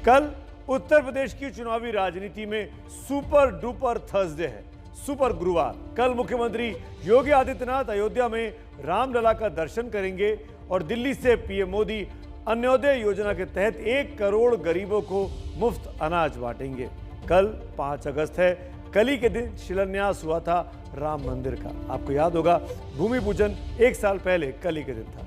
कल उत्तर प्रदेश की चुनावी राजनीति में सुपर डुपर थर्सडे है, सुपर गुरुवार। कल मुख्यमंत्री योगी आदित्यनाथ अयोध्या में रामलला का दर्शन करेंगे और दिल्ली से पीएम मोदी अन्योदय योजना के तहत 1 करोड़ गरीबों को मुफ्त अनाज बांटेंगे। कल 5 अगस्त है। कल ही के दिन शिलान्यास हुआ था राम मंदिर का। आपको याद होगा भूमि पूजन 1 साल पहले कल ही के दिन था।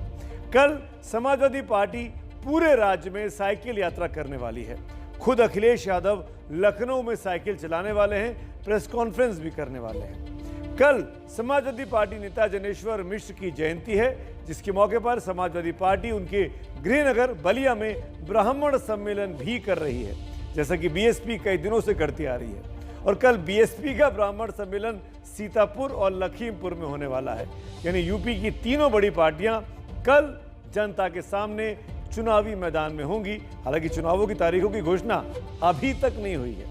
कल समाजवादी पार्टी पूरे राज्य में साइकिल यात्रा करने वाली है। खुद अखिलेश यादव लखनऊ में साइकिल चलाने वाले हैं, प्रेस कॉन्फ्रेंस भी करने वाले हैं। कल समाजवादी पार्टी नेता जनेश्वर मिश्र की जयंती है, जिसके मौके पर समाजवादी पार्टी उनके गृहनगर बलिया में ब्राह्मण सम्मेलन भी कर रही है, जैसा कि बीएसपी कई दिनों से करती आ रही है। और कल बीएसपी का ब्राह्मण सम्मेलन सीतापुर और लखीमपुर में होने वाला है। यानी यूपी की तीनों बड़ी पार्टियां कल जनता के सामने चुनावी मैदान में होंगी। हालांकि चुनावों की तारीखों की घोषणा अभी तक नहीं हुई है,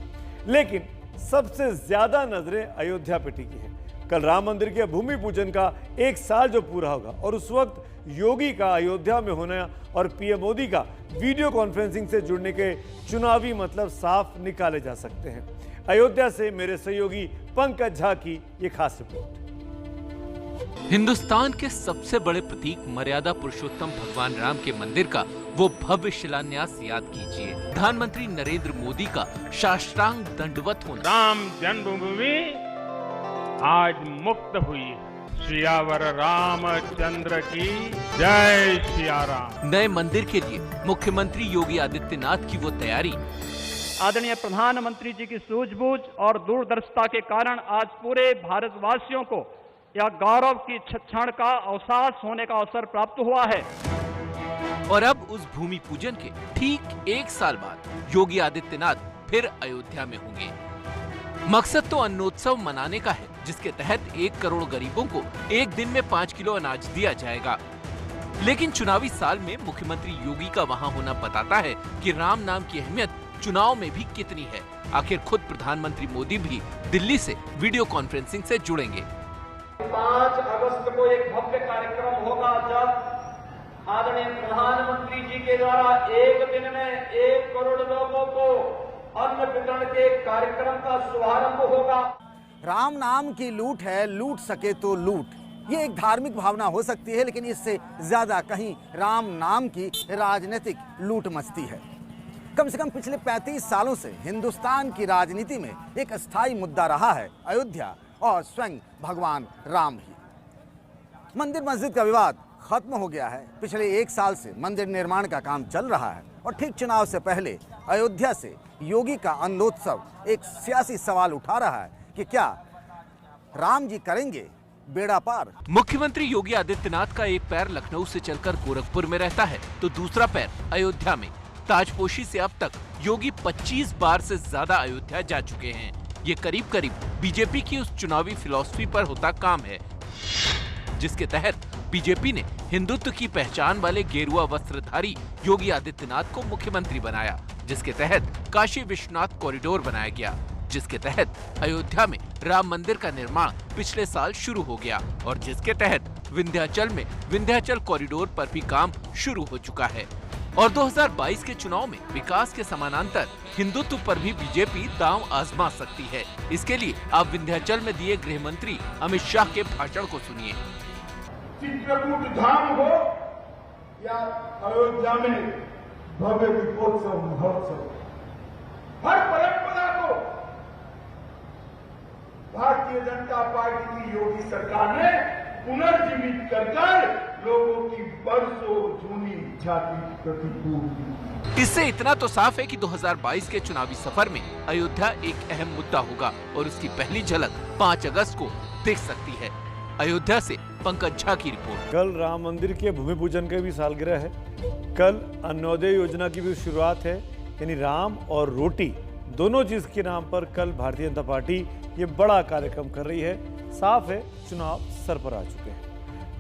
लेकिन सबसे ज्यादा नजरें अयोध्या पे टिकी है। कल राम मंदिर के भूमि पूजन का 1 साल जो पूरा होगा और उस वक्त योगी का अयोध्या में होना और पीएम मोदी का वीडियो कॉन्फ्रेंसिंग से जुड़ने के चुनावी मतलब साफ निकाले जा सकते हैं। अयोध्या से मेरे सहयोगी पंकज झा की ये खास रिपोर्ट। हिंदुस्तान के सबसे बड़े प्रतीक मर्यादा पुरुषोत्तम भगवान राम के मंदिर का वो भव्य शिलान्यास याद कीजिए। प्रधानमंत्री नरेंद्र मोदी का साष्टांग दंडवत होना। राम जन्मभूमि आज मुक्त हुई है। सियावर रामचंद्र की जय सिया राम। नए मंदिर के लिए मुख्यमंत्री योगी आदित्यनाथ की वो तैयारी। आदरणीय प्रधानमंत्री जी की सूझबूझ और दूरदर्शिता के कारण आज पूरे भारतवासियों को यह गौरव की क्षण का अवसाद होने का अवसर प्राप्त हुआ है। और अब उस भूमि पूजन के ठीक 1 साल बाद योगी आदित्यनाथ फिर अयोध्या में होंगे। मकसद तो अन्नोत्सव मनाने का है, जिसके तहत 1 करोड़ गरीबों को एक दिन में 5 किलो अनाज दिया जाएगा। लेकिन चुनावी साल में मुख्यमंत्री योगी का वहां होना बताता है कि राम नाम की अहमियत चुनाव में भी कितनी है। आखिर खुद प्रधानमंत्री मोदी भी दिल्ली से वीडियो कॉन्फ्रेंसिंग से जुड़ेंगे। 5 अगस्त को एक भव्य कार्यक्रम होगा, जब आदरणीय प्रधानमंत्री जी के द्वारा एक दिन में 1 करोड़ लोगों को अन्न वितरण के कार्यक्रम का शुभारंभ होगा। राम नाम की लूट है, लूट सके तो लूट। ये एक धार्मिक भावना हो सकती है, लेकिन इससे ज्यादा कहीं राम नाम की राजनीतिक लूट मचती है। कम से कम पिछले 35 सालों से हिंदुस्तान की राजनीति में एक अस्थायी मुद्दा रहा है अयोध्या और स्वयं भगवान राम ही। मंदिर मस्जिद का विवाद खत्म हो गया है। पिछले 1 साल से मंदिर निर्माण का काम चल रहा है और ठीक चुनाव से पहले अयोध्या से योगी का अन्नोत्सव एक सियासी सवाल उठा रहा है कि क्या राम जी करेंगे बेड़ा पार। मुख्यमंत्री योगी आदित्यनाथ का एक पैर लखनऊ से चलकर गोरखपुर में रहता है, तो दूसरा पैर अयोध्या में। ताजपोशी से अब तक योगी 25 बार से ज्यादा अयोध्या जा चुके हैं। ये करीब करीब बीजेपी की उस चुनावी फिलॉसफी पर होता काम है, जिसके तहत बीजेपी ने हिंदुत्व की पहचान वाले गेरुआ वस्त्रधारी योगी आदित्यनाथ को मुख्यमंत्री बनाया, जिसके तहत काशी विश्वनाथ कॉरिडोर बनाया गया, जिसके तहत अयोध्या में राम मंदिर का निर्माण पिछले साल शुरू हो गया और जिसके तहत विंध्याचल में विंध्याचल कॉरिडोर पर भी काम शुरू हो चुका है। और 2022 के चुनाव में विकास के समानांतर हिंदुत्व पर भी बीजेपी दांव आजमा सकती है। इसके लिए आप विंध्याचल में दिए गृह मंत्री अमित शाह के भाषण को सुनिए। चित्रकूट धाम हो या अयोध्या में भव्य दीपोत्सव महोत्सव, हर परंपरा को भारतीय जनता पार्टी की योगी सरकार ने पुनर्जीवित कर लोगों की बरसों जूनी इच्छा की प्रतिपूर्ति। इससे इतना तो साफ है कि 2022 के चुनावी सफर में अयोध्या एक अहम मुद्दा होगा और उसकी पहली झलक 5 अगस्त को दिख सकती है। अयोध्या से पंकज झा की रिपोर्ट। कल राम मंदिर के भूमि पूजन का भी सालगिरह है। कल अन्योदय योजना की भी शुरुआत है, यानी राम और रोटी दोनों चीज के नाम पर कल भारतीय जनता पार्टी ये बड़ा कार्यक्रम कर रही है। साफ है चुनाव सर पर आ चुके हैं।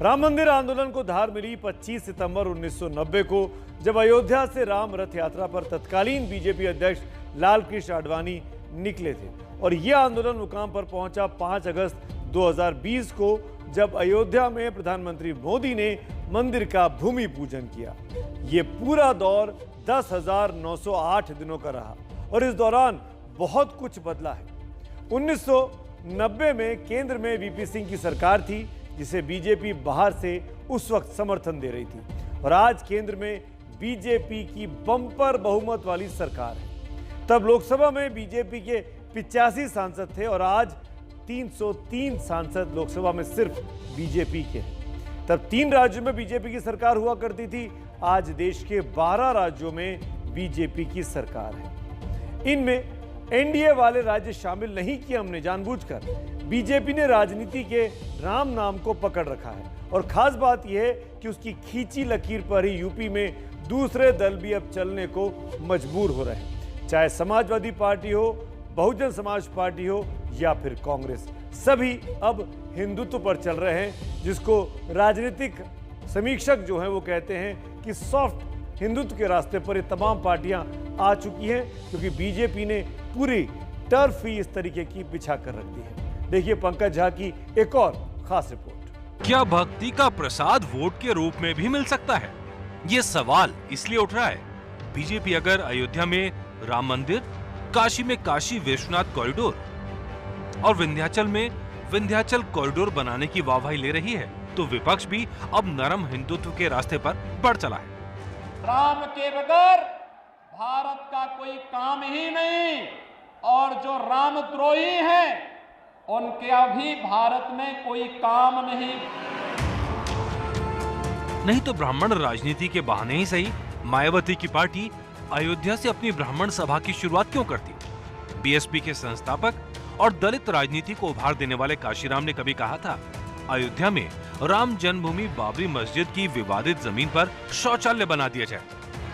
राम मंदिर आंदोलन को धार मिली 25 सितंबर 1990 को, जब अयोध्या से राम रथ यात्रा पर तत्कालीन बीजेपी अध्यक्ष लाल कृष्ण आडवाणी निकले थे और यह आंदोलन मुकाम पर पहुंचा 5 अगस्त 2020 को, जब अयोध्या में प्रधानमंत्री मोदी ने मंदिर का भूमि पूजन किया। ये पूरा दौर 10,908 दिनों का रहा और इस दौरान बहुत कुछ बदला है। 1990 में केंद्र में वीपी सिंह की सरकार थी, जिसे बीजेपी बाहर से उस वक्त समर्थन दे रही थी, और आज केंद्र में बीजेपी की बम्पर बहुमत वाली सरकार है। तब लोकसभा में बीजेपी के 85 सांसद थे और आज 303 सांसद लोकसभा में सिर्फ बीजेपी के हैं। तब 3 राज्यों में बीजेपी की सरकार हुआ करती थी, आज देश के 12 राज्यों में बीजेपी की सरकार है। इनमें एनडीए वाले राज्य शामिल नहीं किए हमने जानबूझकर। बीजेपी ने राजनीति के राम नाम को पकड़ रखा है और खास बात यह है कि उसकी खींची लकीर पर ही यूपी में दूसरे दल भी अब चलने को मजबूर हो रहे हैं, चाहे समाजवादी पार्टी हो, बहुजन समाज पार्टी हो या फिर कांग्रेस। सभी अब हिंदुत्व पर चल रहे हैं, जिसको राजनीतिक समीक्षक जो हैं वो कहते हैं कि सॉफ्ट हिंदुत्व के रास्ते पर ये तमाम पार्टियां आ चुकी हैं, क्योंकि बीजेपी ने पूरी टर्फ ही इस तरीके की बिछा कर रख दी है। देखिए पंकज झा की एक और खास रिपोर्ट। क्या भक्ति का प्रसाद वोट के रूप में भी मिल सकता है? ये सवाल इसलिए उठ रहा है, बीजेपी अगर अयोध्या में राम मंदिर, काशी में काशी विश्वनाथ कॉरिडोर और विंध्याचल में विंध्याचल कॉरिडोर बनाने की वाहवाही ले रही है, तो विपक्ष भी अब नरम हिंदुत्व के रास्ते पर बढ़ चला है। राम के बगैर भारत का कोई काम ही नहीं, और जो रामद्रोही हैं उनके अभी भारत में कोई काम नहीं तो ब्राह्मण राजनीति के बहाने ही सही मायावती की पार्टी अयोध्या से अपनी ब्राह्मण सभा की शुरुआत क्यों करती? बीएसपी के संस्थापक और दलित राजनीति को उभार देने वाले काशीराम ने कभी कहा था, अयोध्या में राम जन्मभूमि बाबरी मस्जिद की विवादित जमीन पर शौचालय बना दिया जाए।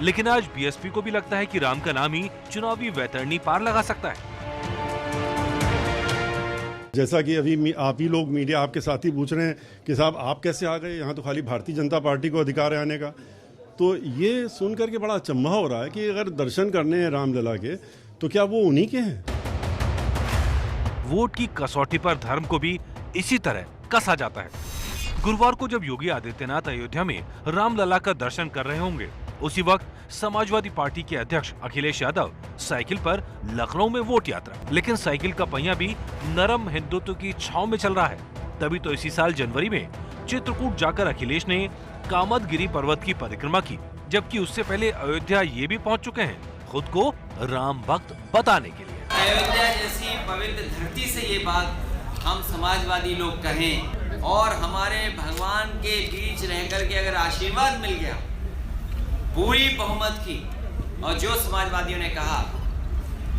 लेकिन आज बीएसपी को भी लगता है कि राम का नाम ही चुनावी वैतरणी पार लगा सकता है। जैसा कि अभी आप ही लोग मीडिया आपके साथी पूछ रहे हैं कि साहब आप कैसे आ गए, यहाँ तो खाली भारतीय जनता पार्टी को अधिकार है आने का। तो ये सुनकर के बड़ा अचंभा हो रहा है कि अगर दर्शन करने हैं रामलला के, तो क्या वो उन्हीं के हैं? वोट की कसौटी पर धर्म को भी इसी तरह कसा जाता है। गुरुवार को जब योगी आदित्यनाथ अयोध्या में रामलला का दर्शन कर रहे होंगे, उसी वक्त समाजवादी पार्टी के अध्यक्ष अखिलेश यादव साइकिल पर लखनऊ में वोट यात्रा। लेकिन साइकिल का पहिया भी नरम हिंदुत्व की छाव में चल रहा है। तभी तो इसी साल जनवरी में चित्रकूट जाकर अखिलेश ने कामदगिरी पर्वत की परिक्रमा की, जबकि उससे पहले अयोध्या ये भी पहुंच चुके हैं खुद को राम भक्त बताने के लिए। अयोध्या जैसी पवित्र धरती से ये बात हम समाजवादी लोग कहें और हमारे भगवान के बीच रह करके अगर आशीर्वाद मिल गया पूरी बहुमत की, और जो समाजवादियों ने कहा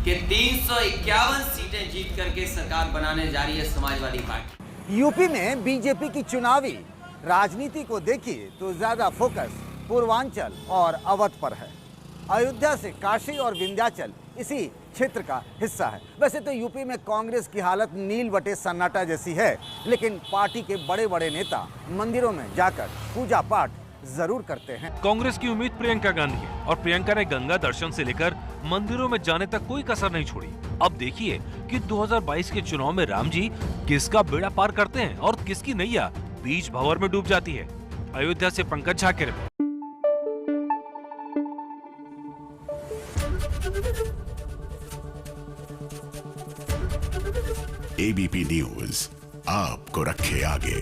कि 351 सीटें जीत करके सरकार बनाने जा रही है समाजवादी पार्टी। यूपी में बीजेपी की चुनावी राजनीति को देखिए तो ज्यादा फोकस पूर्वांचल और अवध पर है। अयोध्या से काशी और विंध्याचल इसी क्षेत्र का हिस्सा है। वैसे तो यूपी में कांग्रेस की हालत नील बटे सन्नाटा जैसी है, लेकिन पार्टी के बड़े बड़े नेता मंदिरों में जाकर पूजा पाठ जरूर करते हैं। कांग्रेस की उम्मीद प्रियंका गांधी है और प्रियंका ने गंगा दर्शन से लेकर मंदिरों में जाने तक कोई कसर नहीं छोड़ी। अब देखिए कि 2022 के चुनाव में राम जी किसका बेड़ा पार करते हैं और किसकी नैया बीच भंवर में डूब जाती है। अयोध्या से पंकज झा की रिपोर्ट। एबीपी न्यूज आपको रखे आगे।